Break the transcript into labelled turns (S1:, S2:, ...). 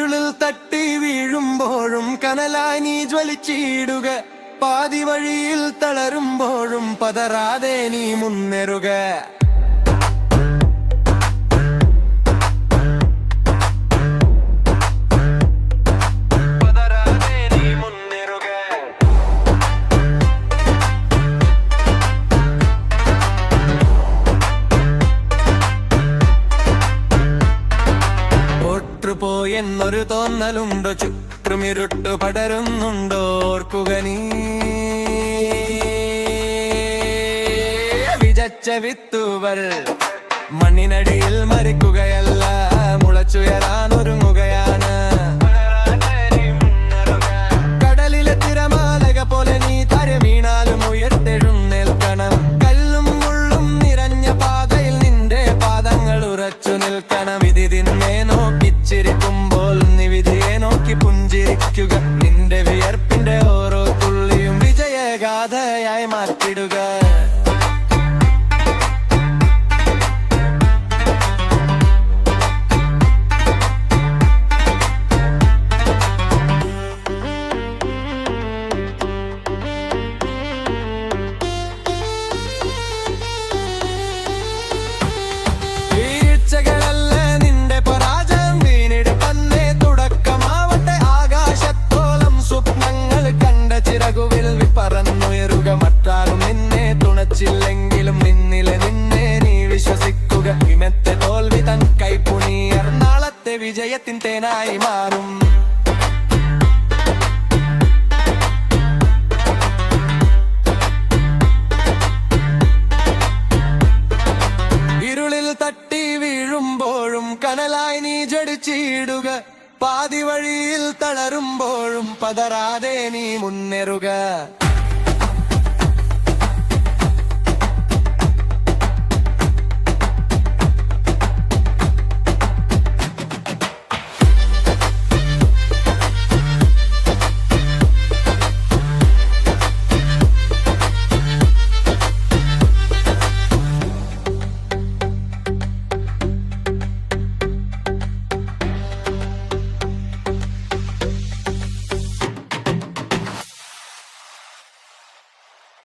S1: ഇരുളിൽ തട്ടി വീഴുമ്പോഴും കനലായി നീ ജ്വലിച്ചിടുക. പാതി വഴിയിൽ തളരുമ്പോഴും പതറാതെ നീ മുന്നേറുക. എന്നൊരു തോന്നലുണ്ടോ? ചുറ്റുമിരുട്ടു പടരുന്നുണ്ടോ? ഓർക്കുക നീ വിതച്ച വിത്തുകൾ മണ്ണിനടിയിൽ മരിക്കുകയല്ല, മുളച്ചുയരാനൊരുങ്ങുകയാണ്. കടലിലെ തിരമാലക പോലെ നീ തരമീണാലും ഉയർത്തെഴുന്നേൽക്കണം. കല്ലും മുള്ളും നിറഞ്ഞ പാതയിൽ നിന്റെ പാദങ്ങൾ ഉറച്ചു നിൽക്കണം. വിധി നിന്നെ നോക്കിച്ചിരിക്കുമ്പോൾ നീ വിധിയെ നോക്കി പുഞ്ചിരിക്കുക. നിന്റെ വിയർപ്പിന്റെ ഓരോ തുള്ളിയും വിജയഗാഥയായി മാറ്റിടുക. മറ്റാരും നിന്നെ തുണച്ചില്ലെങ്കിലും നിന്നിലെ നിന്നെ നീ വിശ്വസിക്കുക. ഇന്നത്തെ തോൽവി തൻ കൈപ്പുണിയർ നാളത്തെ വിജയത്തിൻ തേനായി മാറും. ഇരുളിൽ തട്ടി വീഴുമ്പോഴും കനലായി നീ ജടിച്ചിടുക. പാതി വഴിയിൽ തളരുമ്പോഴും പതറാതെ നീ മുന്നേറുക.